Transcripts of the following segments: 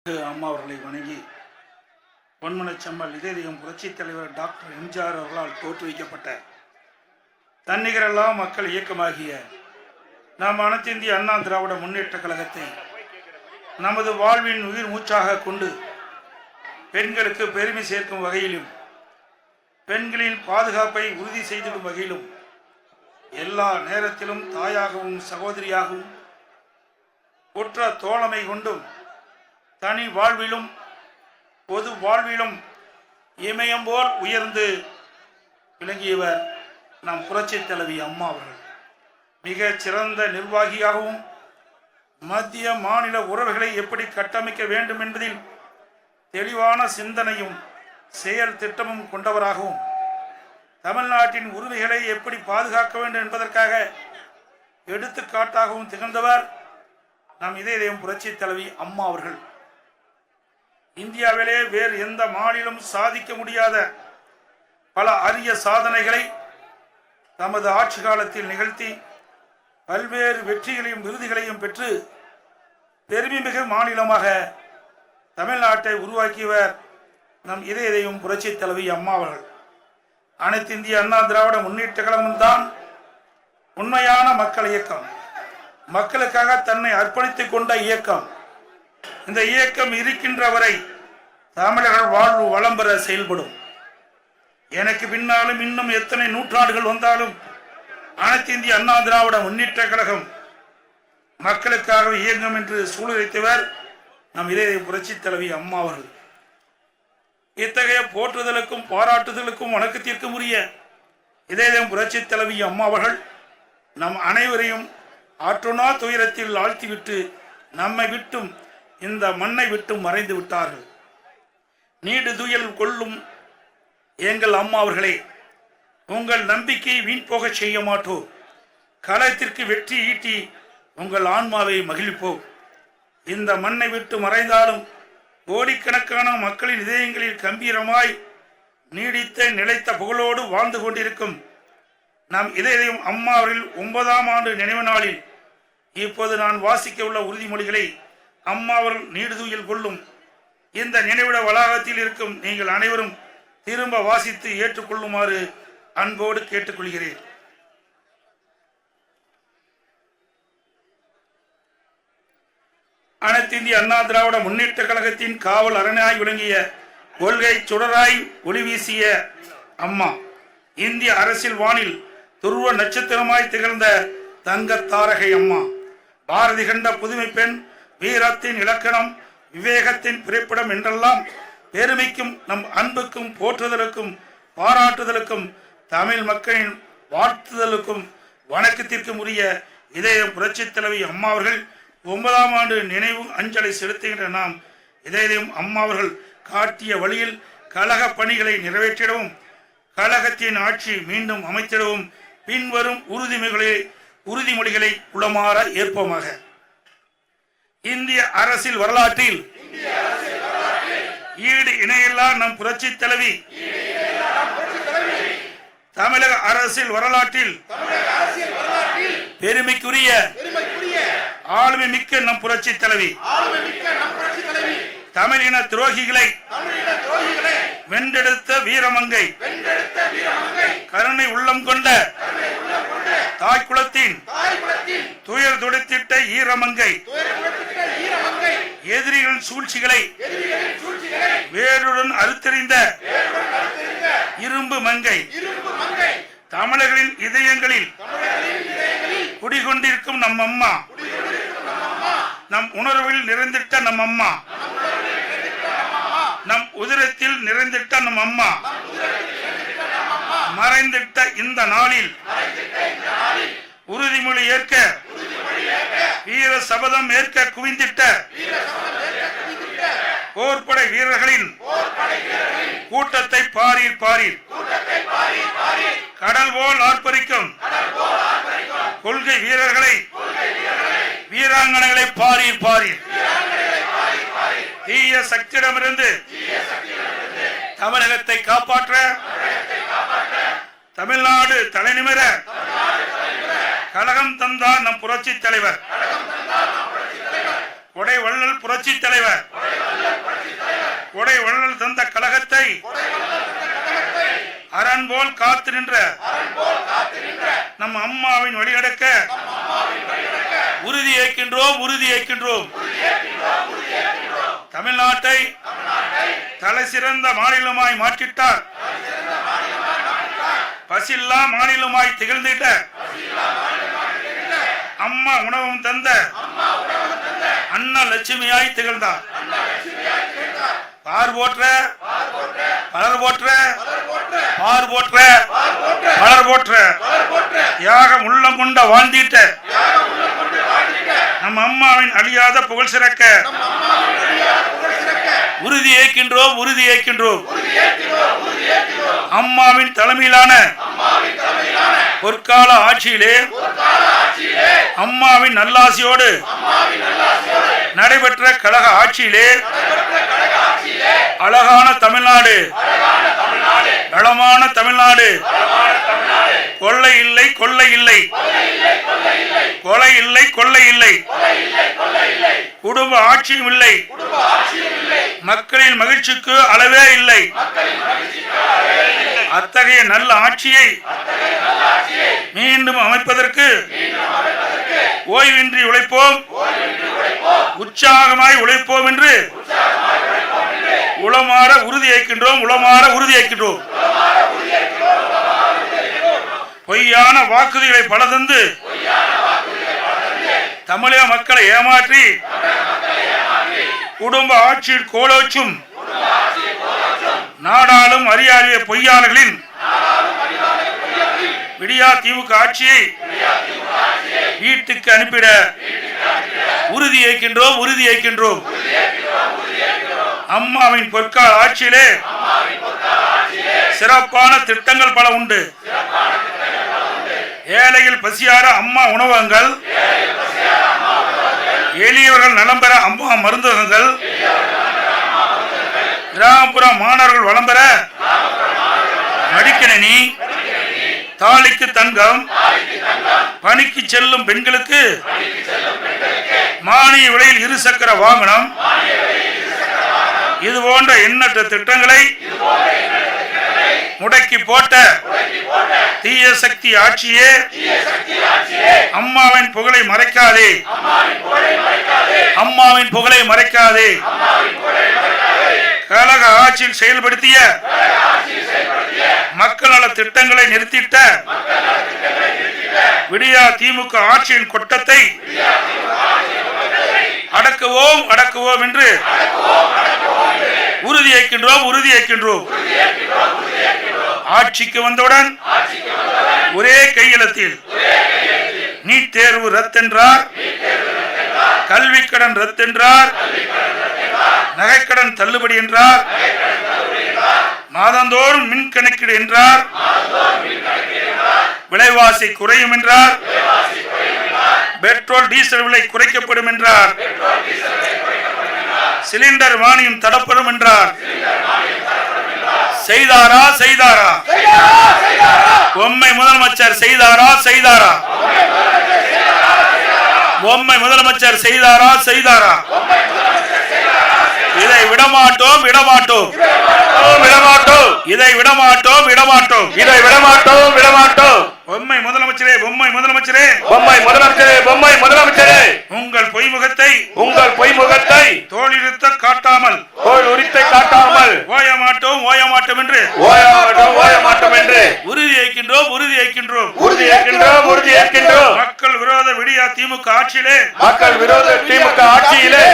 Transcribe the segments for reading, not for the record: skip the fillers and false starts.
அம்மா அவர்களை வணங்கி பொன்மனச்செம்மல் இதயம் புரட்சித் தலைவர் டாக்டர் எம்ஜிஆர் அவர்களால் தோற்றுவிக்கப்பட்ட தன்னிகரெல்லா மக்கள் இயக்கமாகிய நாம் அனைத்து இந்திய அண்ணா திராவிட முன்னேற்ற கழகத்தை நமது வாழ்வின் உயிர் மூச்சாக கொண்டு பெண்களுக்கு பெருமை சேர்க்கும் வகையிலும் பெண்களின் பாதுகாப்பை உறுதி செய்திடும் வகையிலும் எல்லா நேரத்திலும் தாயாகவும் சகோதரியாகவும் ஒற்ற தோழமை கொண்டும் தனி வாழ்விலும் பொது வாழ்விலும் இமயம் போல் உயர்ந்து விளங்கியவர் நம் புரட்சித் தலைவி அம்மா அவர்கள். மிக சிறந்த நிர்வாகியாகவும் மத்திய மாநில உறவுகளை எப்படி கட்டமைக்க வேண்டும் என்பதில் தெளிவான சிந்தனையும் செயல் திட்டமும் கொண்டவராகவும் தமிழ்நாட்டின் உரிமைகளை எப்படி பாதுகாக்க வேண்டும் என்பதற்காக எடுத்துக்காட்டாகவும் திகழ்ந்தவர் நம் இதயம் புரட்சித் தலைவி அம்மா அவர்கள். இந்தியாவிலே வேறு எந்த மாநிலம் சாதிக்க முடியாத பல அரிய சாதனைகளை தமது ஆட்சி காலத்தில் நிகழ்த்தி பல்வேறு வெற்றிகளையும் விருதுகளையும் பெற்று பெருமைமிகு மாநிலமாக தமிழ்நாட்டை உருவாக்கியவர் நம் இதயம் புரட்சித் தலைவி அம்மா அவர்கள். அனைத்து இந்திய அண்ணா திராவிட முன்னேற்ற கழகம் தான் உண்மையான மக்கள் இயக்கம், மக்களுக்காக தன்னை அர்ப்பணித்துக் கொண்ட இயக்கம். இந்த இயக்கம் இருக்கின்ற வரை தமிழர்கள் வாழ்வு வளம் பெற செயல்படும். எனக்கு பின்னாலும் இன்னும் எத்தனை நூற்றாண்டுகள் வந்தாலும் அனைத்து இந்திய அண்ணா திராவிட முன்னேற்ற கழகம் மக்களுக்காக இயங்கும் என்று சூழ்நிலைத்தவர் நம் இதயம் புரட்சித் தலைவி அம்மா அவர்கள். இத்தகைய போற்றுதலுக்கும் பாராட்டுதலுக்கும் வணக்கத்திற்கும் உரிய இதயம் புரட்சித் தலைவி அம்மா அவர்கள் நம் அனைவரையும் ஆற்றுணா துயரத்தில் ஆழ்த்திவிட்டு நம்மை விட்டும் இந்த மண்ணை விட்டும் மறைந்து விட்டார்கள். நீடு துயல் கொள்ளும் எங்கள் அம்மா அவர்களே, உங்கள் நம்பிக்கையை வீண் போக செய்ய மாட்டோம். களத்திற்கு வெற்றி ஈட்டி உங்கள் ஆன்மாவை மகிழ்ப்போம். இந்த மண்ணை விட்டு மறைந்தாலும் கோடிக்கணக்கான மக்களின் இதயங்களில் கம்பீரமாய் நீடித்த நிலைத்த புகழோடு வாழ்ந்து கொண்டிருக்கும் நம் இதயம் அம்மா அவர்கள் 9ஆம் ஆண்டு நினைவு நாளில் இப்போது நான் வாசிக்க உள்ள உறுதிமொழிகளை அம்மா அவர்கள் நீடுதுயில் கொள்ளும் இந்த நினைவிட வளாகத்தில் இருக்கும் நீங்கள் அனைவரும் திரும்ப வாசித்து ஏற்றுக்கொள்ளுமாறு அன்போடு கேட்டுக்கொள்கிறேன். அனைத்து இந்திய அண்ணா திராவிட முன்னேற்ற கழகத்தின் காவல் அரணாய் விளங்கிய கொள்கை சுடராய் ஒளி வீசிய அம்மா, இந்திய அரசியல் வானில் துருவ நட்சத்திரமாய் திகழ்ந்த தங்க தாரகை அம்மா, பாரதி கண்ட புதுமை பெண், வீரத்தின் இலக்கணம், விவேகத்தின் பிறப்பிடம் என்றெல்லாம் பெருமைக்கும் நம் அன்புக்கும் போற்றுதலுக்கும் பாராட்டுதலுக்கும் தமிழ் மக்களின் வாழ்த்துதலுக்கும் வணக்கத்திற்கும் உரிய இதயம் புரட்சித் தலைவி அம்மா அவர்கள் 9ஆம் ஆண்டு நினைவு அஞ்சலி செலுத்துகின்ற நாம் இதயம் அம்மா அவர்கள் காட்டிய வழியில் கழக பணிகளை நிறைவேற்றிடவும் கழகத்தின் ஆட்சி மீண்டும் அமைத்திடவும் பின்வரும் உறுதிமொழிகளை உளமாற ஏற்போமாக. இந்திய அரசியல் வரலாற்றில் ஈடு இணையில்லா நம் புரட்சித் தலைவி, தமிழக அரசியல் வரலாற்றில் பெருமைக்குரிய ஆளுமை மிக்க நம் புரட்சித் தலைவி, தமிழின துரோகிகளை வென்றெடுத்த வீரமங்கை, கருணை உள்ளம் கொண்ட தாய்குலத்தின் துயர் துடைத்திட்ட ஈரமங்கை, எதிரிகளின் சூழ்ச்சிகளை வேருடன் அறுத்தறிந்த இரும்பு மங்கை, தமிழர்களின் இதயங்களில் குடிகொண்டிருக்கும் நம் அம்மா, நம் உணர்வில் நிறைந்திட்ட நம் அம்மா, நம் உதிரத்தில் நிறைந்திட்ட நம் அம்மா, மறைந்திட்ட இந்த நாளில் உறுதிமொழி ஏற்க வீர சபதம் ஏற்க குவிந்திட்ட போர்படை வீரர்களின் கூட்டத்தை பாரீர் பாரீர், கடல் போல் ஆர்ப்பரிக்கும் கொள்கை வீரர்களை வீராங்கனைகளை பாரீர் பாரீர். தீய சக்தியிடமிருந்து தமிழகத்தை காப்பாற்ற தமிழ்நாடு தலைநிமிர கழகம் தந்தார் நம் புரட்சி தலைவர், கொடை வள்ளல் புரட்சி தலைவர், கொடை வள்ளல் தந்த கழகத்தை அரண் போல் காத்து நின்ற நம் அம்மாவின் வழிநடக்க உறுதி ஏற்கின்றோம், உறுதி ஏற்கின்றோம். தமிழ்நாட்டை தலை சிறந்த மாநிலமாய் மாற்றிட்டார். பசில்லா மாநிலமாய் திகழ்ந்திட்ட அம்மா உணவும் தந்த அண்ணா லட்சுமியாய் திகழ்ந்தார். பார் போற்ற பலர் போற்ற, பார் போற்ற பலர் போற்ற, தியாகம் உள்ளம் கொண்ட வாழ்ந்திட்ட நம் அம்மாவின் அழியாத புகழ் சிறக்க உறுதி ஏற்கின்றோம், உறுதி ஏற்கின்றோம். அம்மாவின் தலைமையிலான பொற்கால ஆட்சியிலே அம்மாவின் நல்லாசியோடு நடைபெற்ற கழக ஆட்சியிலே அழகான தமிழ்நாடு, வளமான தமிழ்நாடு, கொள்ளை இல்லை, கொள்ளை இல்லை, கொலை இல்லை, கொள்ளை இல்லை, குடும்ப ஆட்சியும் இல்லை, மக்களின் மகிழ்ச்சிக்கு அளவே இல்லை. அத்தகைய நல்ல ஆட்சியை மீண்டும் அமைப்பதற்கு ஓய்வின்றி உழைப்போம், உற்சாகமாய் உழைப்போம் என்று உளமாற உறுதி ஏற்கின்றோம், உளமாற உறுதி ஏற்கின்றோம். பொய்யான வாக்குறுதிகளை பல தந்து தமிழக மக்களை ஏமாற்றி குடும்ப ஆட்சியில் கோலோச்சும் நாடாளும் அறியாறிய பொய்யாளர்களின் விடியா திமுக ஆட்சியை வீட்டுக்கு அனுப்பிட உறுதி ஏற்கின்றோம், உறுதி ஏற்கின்றோம். அம்மாவின் பொற்கால ஆட்சியிலே சிறப்பான திட்டங்கள் பல உண்டு. ஏழைகள் பசியார அம்மா உணவகங்கள், எளியவர்கள் நலம் பெற அம்மா மருந்தகங்கள், கிராமப்புற மாணவர்கள் வளம் பெற மடிக்கணினி, தாலிக்கு தங்கம், பணிக்கு செல்லும் பெண்களுக்கு மானிய விலையில் இருசக்கர வாகனம், இது போன்ற எண்ணற்ற திட்டங்களை முடக்கி போட்ட தீய சக்தி ஆட்சியே அம்மாவின் புகழை மறைக்காதே, அம்மாவின் புகழை மறைக்காதே. கழக ஆட்சியில் செயல்படுத்திய மக்கள் நல திட்டங்களை நிறுத்திட்ட விடியா திமுக ஆட்சியின் கொட்டத்தை அடக்குவோம், அடக்குவோம் என்று உறுதி ஏற்கின்றோம், உறுதி ஏற்கின்றோம். ஆட்சிக்கு வந்தவுடன் ஒரே கையெழுத்தில் நீட் தேர்வு ரத்தென்றார், கல்வி கடன் ரத்தென்றார், நகைக்கடன் தள்ளுபடி என்றார், மாதந்தோறும் மின் கணக்கீடு என்றார், விலைவாசி குறையும் என்றார், பெட்ரோல் டீசல் விலை குறைக்கப்படும் என்றார், சிலிண்டர் மானியம் தடப்படும் என்றார். செய்தாரா, செய்தாரா? பொம்மை முதலமைச்சர் செய்தாரா, செய்தாரா? பொம்மை முதலமைச்சர் செய்தாரா, செய்தாரா? இதை விடமாட்டோம், விடமாட்டோம், விடமாட்டோம், இதை விடமாட்டோம், விடமாட்டோம், இதை விடமாட்டோம், விடமாட்டோம். பொம்மை முதலமைச்சரே, பொம்மை முதலமைச்சரே, பொம்மை முதலமைச்சரே, பொம்மை முதலமைச்சரே, உங்கள் பொய்முகத்தை, உங்கள் பொய்முகத்தை தோளிருத்த காட்டாமல், தோல் உரித்தை காட்டாமல் ஓயமாட்டோம், ஓயமாட்டோம் என்று, ஓயமாட்டோம், ஓயமாட்டோம் என்று உறுதி ஏற்கின்றோம், உறுதி ஏற்கின்றோம், உறுதி ஏற்கின்றோம், உறுதி ஏற்கின்றோம். மக்கள் விரோத விடியா திமுக ஆட்சியிலே, மக்கள் விரோத திமுக ஆட்சியிலே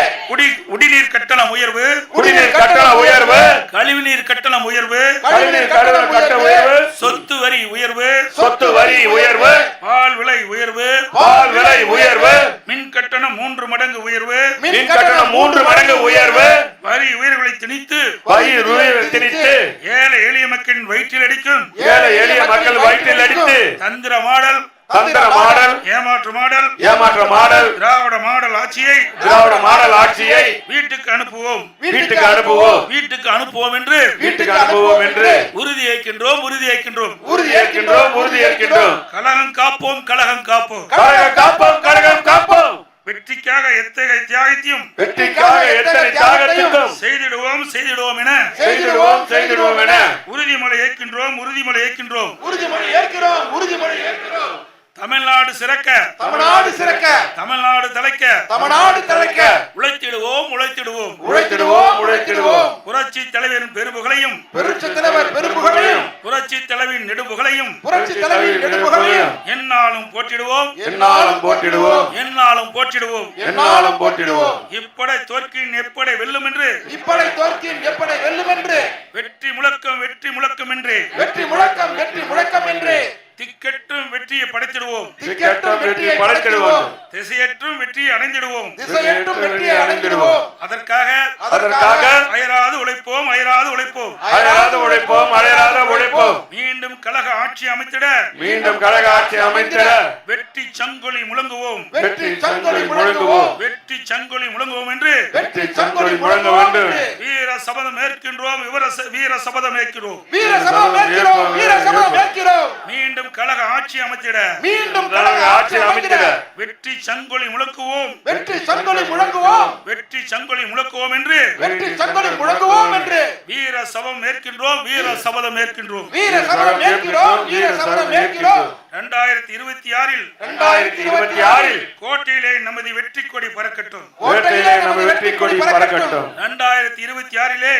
குடிநீர் கட்டணம் உயர்வு, குடிநீர் கட்டணம் உயர்வு, கழிவுநீர் கட்டணம் உயர்வு, கழிவுநீர் கட்டணம் உயர்வு, சொத்து வரி உயர்வு, சொத்து வரி உயர்வு, பால் விலை உயர்வு, பால் விலை உயர்வு, மின் கட்டணம் 3 மடங்கு உயர்வு, மின் கட்டணம் 3 மடங்கு உயர்வு, வரி உயர்வுகளை திணித்து, வரி உயர்வுகளை திணித்து ஏழை எளிய மக்களின் வயிற்றில் அடிக்கும், ஏழை எளிய மக்கள் வயிற்றில் அடித்து தந்திர மாடல், தந்திர மாடல், ஏமாற்று மாடல், ஏமாற்று மாடல், திராவிட மாடல் ஆட்சியை, திராவிட மாடல் ஆட்சியை வீட்டுக்கு அனுப்புவோம், வீட்டுக்கு அனுப்புவோம், வீட்டுக்கு அனுப்புவோம் என்று, வீட்டுக்கு அனுப்புவோம் என்று உறுதி ஏற்கின்றோம், உறுதி ஏற்கின்றோம், உறுதி ஏற்கின்றோம், உறுதி ஏற்கின்றோம். கழகம் காப்போம், கழகம் காப்போம், கழகம் காப்போம், கழகம் காப்போம். வெற்றிக்காக எத்தகைய தியாகத்தையும் செய்திடுவோம் என உறுதிமொழி ஏற்கின்றோம். தமிழ்நாடு சிறக்க, தமிழ்நாடு தலைக்க உழைத்திடுவோம். புரட்சி தலைவரின் பெரும்புகளையும், புரட்சி தலைவின் நெடும்புகளையும் எந்நாளும் போற்றிடுவோம். இப்படை தோற்கின் எப்படை வெல்லும் என்று வெற்றி முழக்கம் என்று திக்கெட்டும் வெற்றியை படைத்திடுவோம். திசையற்றும் வெற்றியை அடைந்திடுவோம். அதற்காக அயராது உழைப்போம். மீண்டும் கழக ஆட்சி அமைத்திட வெற்றி சங்கொலி முழங்குவோம் என்று வீர சபதம் ஏற்கின்றோம். மீண்டும் கழக ஆட்சி அமைத்திட வெற்றி சங்கொலி முழக்குவோம் என்று வீர சபதம் ஏற்கின்றோம். 2026 கோட்டையிலே நமது வெற்றி கொடி பறக்கட்டும். 2026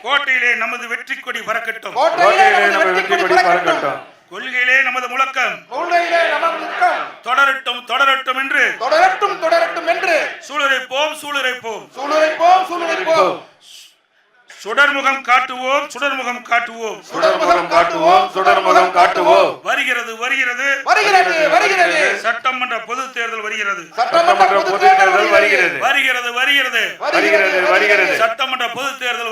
கோட்டையிலே நமது வெற்றி கொடி பறக்கட்டும். கொள்கையிலே நமது முழக்கம் தொடரட்டும் என்று சூளுரைப்போம். சுடர்முகம் காட்டுவோம். வருகிறது சட்டமன்ற பொதுத் தேர்தல் வருகிறது. சட்டமன்ற பொதுத் தேர்தல்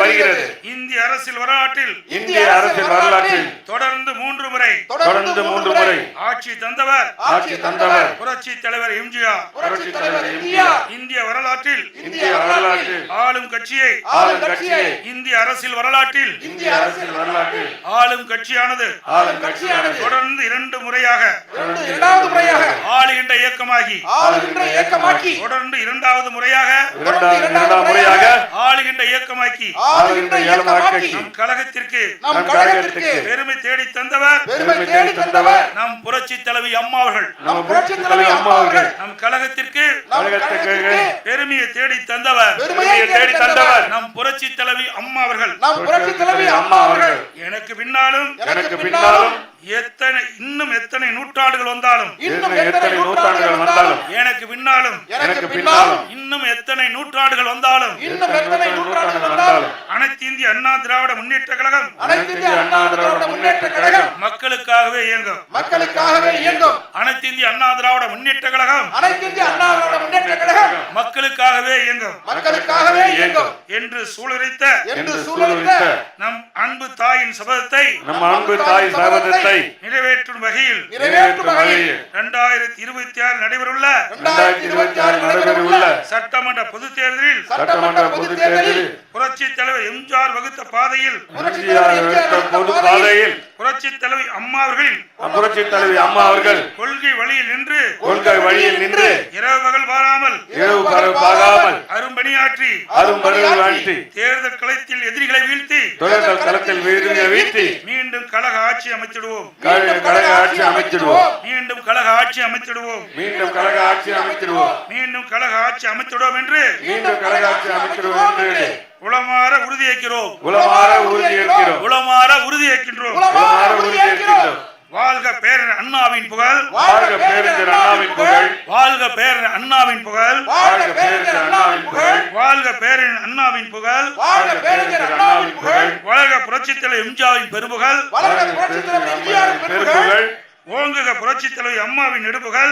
வருகிறது. இந்திய அரசியல் வரலாற்றில் தொடர்ந்து 3 முறை ஆட்சி தந்தவர் புரட்சி தலைவர் எம்ஜிஆர். இந்திய வரலாற்றில் ஆளும் கட்சியை இந்திய அரசியல் வரலாற்றில் ஆளும் கட்சியானது தொடர்ந்து 2 முறையாக ஆளுகின்ற இயக்கமாகி தொடர்ந்து 2வது முறையாக ஆளுகின்ற இயக்கமாக்கி நம் கழகத்திற்கு பெருமை தேடி தந்தவர் நம் புரட்சி தலைவி அம்மா அவர்கள். நம் கழகத்திற்கு பெருமையை தேடி தந்தவர் நம் புரட்சி தலைவி அம்மா அவர்கள். எனக்கு பின்னாலும் இன்னும் எத்தனை நூற்றாண்டுகள் வந்தாலும் எனக்கு பின்னாலும் இன்னும் எத்தனை நூற்றாண்டுகள் வந்தாலும் அனைத்து இந்திய அண்ணா திராவிட முன்னேற்ற கழகம் மக்களுக்காகவே இயங்கும். அனைத்து இந்திய அண்ணா திராவிட முன்னேற்ற கழகம் மக்களுக்காகவே இயங்கும் என்று சூளுரைத்த நம் அன்பு தாயின் சபதத்தை நிறைவேற்றும் வகையில் 2026 நடைபெறவுள்ள சட்டமன்ற பொதுத் தேர்தலில் புரட்சி தலைவர் எம்ஜிஆர் வகுத்த பாதையில் புரட்சி தலைவி அம்மா அவர்களின் கொள்கை வழியில் நின்று இரவு பகல் பாராமல் அரும்பணியாற்றி தேர்தல் களத்தில் எதிரிகளை வீழ்த்தி மீண்டும் கழக ஆட்சி அமைத்திடுவோம். என்று உளமாற உறுதியேற்கின்றோம். வாழ்க பேரறிஞர் அண்ணாவின் புகழ். வாழ்க பேரறிஞர் அண்ணாவின் புகழ். வாழ்க புரட்சித் தலைவர் எம்ஜிஆரின் பெரும்புகழ். ஓங்குக புரட்சித் தலைவி அம்மாவின் நெடுப்புகழ்.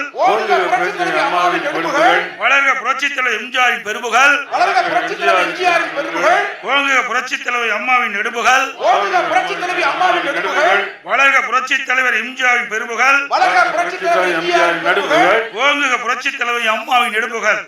வளர்க புரட்சித் தலைவர் எம்ஜிஆரின் பெரும்புகழ். ஓங்குக புரட்சித் தலைவி அம்மாவின் நெடுப்புகழ். வளர்க புரட்சித் தலைவர் எம்ஜிஆரின் பெரும்புகழ். ஓங்குக புரட்சித் தலைவி அம்மாவின் நெடுப்புகழ்.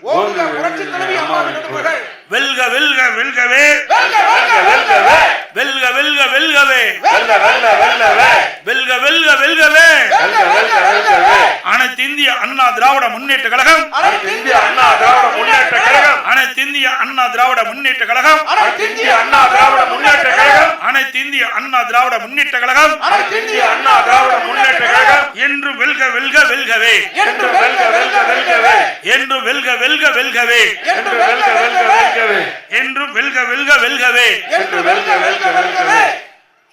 வெல்க வெல்க வெல்கவே வெல்க வெல்க வெல்கவே வெல்க வெல்க வெல்கவே வெல்க வெல்க வெல்கவே வெல்க வெல்க வெல்கவே வெல்க வெல்க வெல்கவே அனைத்து இந்திய அண்ணா திராவிட முன்னேற்ற கழகம் அனைத்து இந்திய அண்ணா திராவிட முன்னேற்ற கழகம் அனைத்து இந்திய அண்ணா திராவிட முன்னேற்ற கழகம் அனைத்து இந்திய அண்ணா திராவிட முன்னேற்ற கழகம் அனைத்து இந்திய அண்ணா திராவிட முன்னேற்ற கழகம் அனைத்து இந்திய அண்ணா திராவிட முன்னேற்ற கழகம் என்று வெல்க வெல்க வெல்கவே என்று வெல்க வெல்க வெல்கவே என்று வெல்க வெல்க வெல்கவே என்று வெல்க வெல்க வெல்கவே என்று வெல்க வெல்க வெல்கவே என்று வெல்க வெல்க வெல்கவே